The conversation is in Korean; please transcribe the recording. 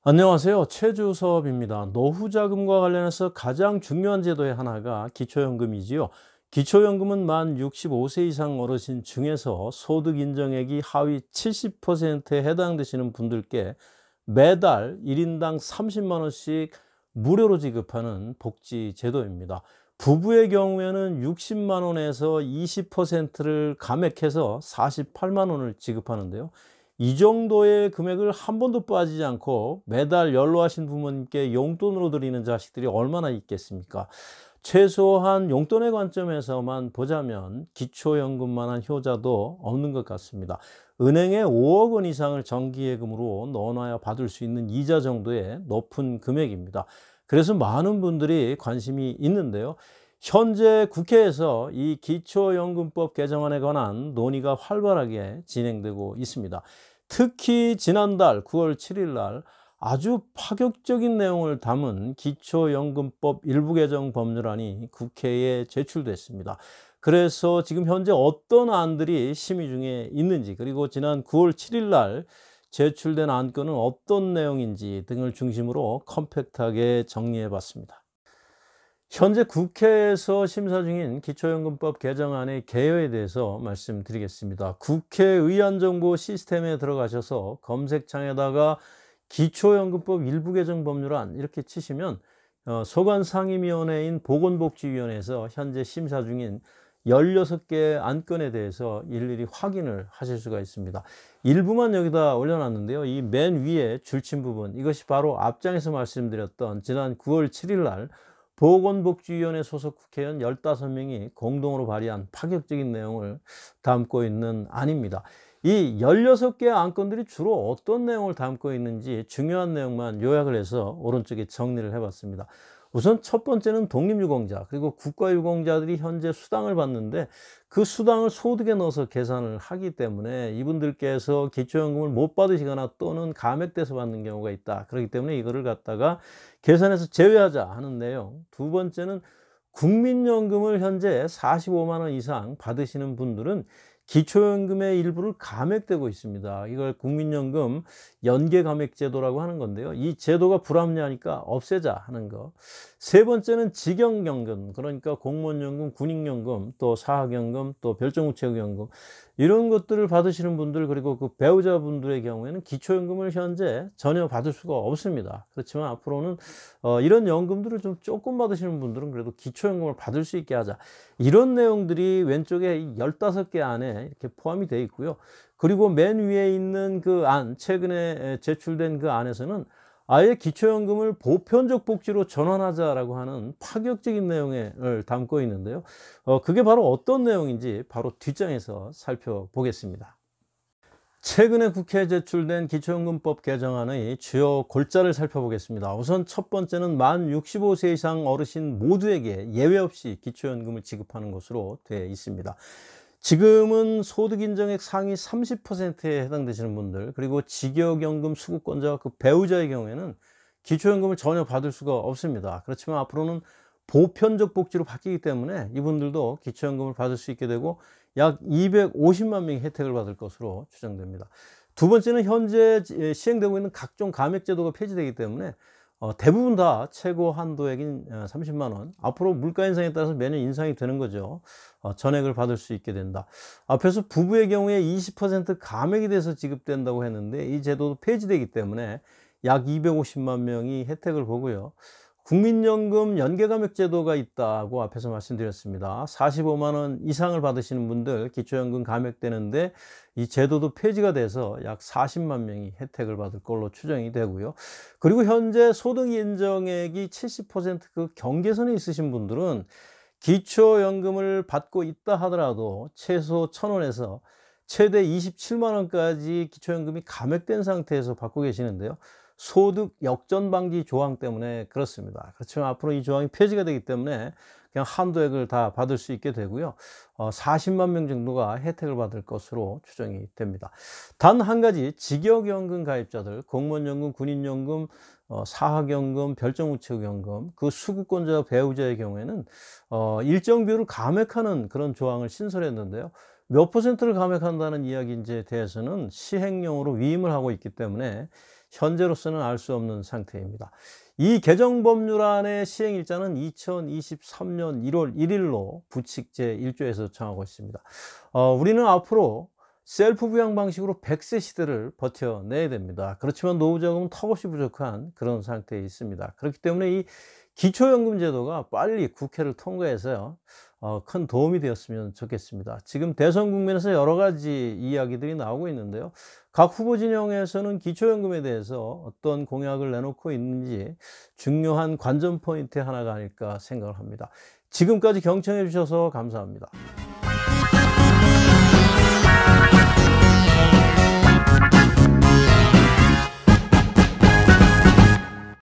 안녕하세요. 최주섭입니다. 노후 자금과 관련해서 가장 중요한 제도의 하나가 기초연금이지요. 기초연금은 만 65세 이상 어르신 중에서 소득 인정액이 하위 70%에 해당되시는 분들께 매달 1인당 30만 원씩 무료로 지급하는 복지 제도입니다. 부부의 경우에는 60만 원에서 20%를 감액해서 48만 원을 지급하는데요. 이 정도의 금액을 한 번도 빠지지 않고 매달 연로하신 부모님께 용돈으로 드리는 자식들이 얼마나 있겠습니까? 최소한 용돈의 관점에서만 보자면 기초연금만한 효자도 없는 것 같습니다. 은행에 5억 원 이상을 정기예금으로 넣어놔야 받을 수 있는 이자 정도의 높은 금액입니다. 그래서 많은 분들이 관심이 있는데요. 현재 국회에서 이 기초연금법 개정안에 관한 논의가 활발하게 진행되고 있습니다. 특히 지난달 9월 7일 날 아주 파격적인 내용을 담은 기초연금법 일부 개정 법률안이 국회에 제출됐습니다. 그래서 지금 현재 어떤 안들이 심의 중에 있는지, 그리고 지난 9월 7일 날 제출된 안건은 어떤 내용인지 등을 중심으로 컴팩트하게 정리해 봤습니다. 현재 국회에서 심사 중인 기초연금법 개정안의 개요에 대해서 말씀드리겠습니다. 국회의안 정보 시스템에 들어가셔서 검색창에다가 기초연금법 일부 개정 법률안 이렇게 치시면 소관상임위원회인 보건복지위원회에서 현재 심사 중인 16개 안건에 대해서 일일이 확인을 하실 수가 있습니다. 일부만 여기다 올려놨는데요. 이 맨 위에 줄친 부분, 이것이 바로 앞장에서 말씀드렸던 지난 9월 7일 날 보건복지위원회 소속 국회의원 15명이 공동으로 발의한 파격적인 내용을 담고 있는 안입니다. 이 16개 안건들이 주로 어떤 내용을 담고 있는지 중요한 내용만 요약을 해서 오른쪽에 정리를 해봤습니다. 우선 첫 번째는 독립유공자 그리고 국가유공자들이 현재 수당을 받는데 그 수당을 소득에 넣어서 계산을 하기 때문에 이분들께서 기초연금을 못 받으시거나 또는 감액돼서 받는 경우가 있다. 그렇기 때문에 이거를 갖다가 계산해서 제외하자 하는 내용. 두 번째는 국민연금을 현재 45만 원 이상 받으시는 분들은 기초연금의 일부를 감액되고 있습니다. 이걸 국민연금 연계감액제도라고 하는 건데요. 이 제도가 불합리하니까 없애자 하는 거. 세 번째는 직영연금, 그러니까 공무원연금, 군인연금, 또 사학연금, 또 별정우체국연금 이런 것들을 받으시는 분들, 그리고 그 배우자분들의 경우에는 기초연금을 현재 전혀 받을 수가 없습니다. 그렇지만 앞으로는 이런 연금들을 좀 조금 받으시는 분들은 그래도 기초연금을 받을 수 있게 하자. 이런 내용들이 왼쪽에 15개 안에 이렇게 포함이 되어 있고요. 그리고 맨 위에 있는 그 안, 최근에 제출된 그 안에서는 아예 기초연금을 보편적 복지로 전환하자라고 하는 파격적인 내용을 담고 있는데요. 그게 바로 어떤 내용인지 바로 뒷장에서 살펴보겠습니다. 최근에 국회에 제출된 기초연금법 개정안의 주요 골자를 살펴보겠습니다. 우선 첫 번째는 만 65세 이상 어르신 모두에게 예외 없이 기초연금을 지급하는 것으로 되어 있습니다. 지금은 소득인정액 상위 30%에 해당되시는 분들, 그리고 직역연금 수급권자와 그 배우자의 경우에는 기초연금을 전혀 받을 수가 없습니다. 그렇지만 앞으로는 보편적 복지로 바뀌기 때문에 이분들도 기초연금을 받을 수 있게 되고 약 250만 명이 혜택을 받을 것으로 추정됩니다. 두 번째는 현재 시행되고 있는 각종 감액제도가 폐지되기 때문에 대부분 다 최고 한도액인 30만 원, 앞으로 물가 인상에 따라서 매년 인상이 되는 거죠. 전액을 받을 수 있게 된다. 앞에서 부부의 경우에 20% 감액이 돼서 지급된다고 했는데 이 제도도 폐지되기 때문에 약 250만 명이 혜택을 보고요. 국민연금 연계감액 제도가 있다고 앞에서 말씀드렸습니다. 45만 원 이상을 받으시는 분들 기초연금 감액되는데 이 제도도 폐지가 돼서 약 40만 명이 혜택을 받을 걸로 추정이 되고요. 그리고 현재 소득 인정액이 70% 경계선에 있으신 분들은 기초연금을 받고 있다 하더라도 최소 1,000원에서 최대 27만 원까지 기초연금이 감액된 상태에서 받고 계시는데요. 소득 역전 방지 조항 때문에 그렇습니다. 그렇지만 앞으로 이 조항이 폐지가 되기 때문에 그냥 한도액을 다 받을 수 있게 되고요. 40만 명 정도가 혜택을 받을 것으로 추정이 됩니다. 단 한 가지, 직역연금 가입자들, 공무원연금, 군인연금, 사학연금, 별정우체국연금, 그 수급권자 배우자의 경우에는 일정 비율을 감액하는 그런 조항을 신설했는데요. 몇 퍼센트를 감액한다는 이야기인지에 대해서는 시행령으로 위임을 하고 있기 때문에 현재로서는 알 수 없는 상태입니다. 이 개정 법률안의 시행일자는 2023년 1월 1일로 부칙 제1조에서 정하고 있습니다. 우리는 앞으로 셀프 부양 방식으로 100세 시대를 버텨내야 됩니다. 그렇지만 노후자금은 턱없이 부족한 그런 상태에 있습니다. 그렇기 때문에 이 기초연금 제도가 빨리 국회를 통과해서요, 큰 도움이 되었으면 좋겠습니다. 지금 대선 국면에서 여러 가지 이야기들이 나오고 있는데요. 각 후보 진영에서는 기초연금에 대해서 어떤 공약을 내놓고 있는지 중요한 관전 포인트 하나가 아닐까 생각을 합니다. 지금까지 경청해 주셔서 감사합니다.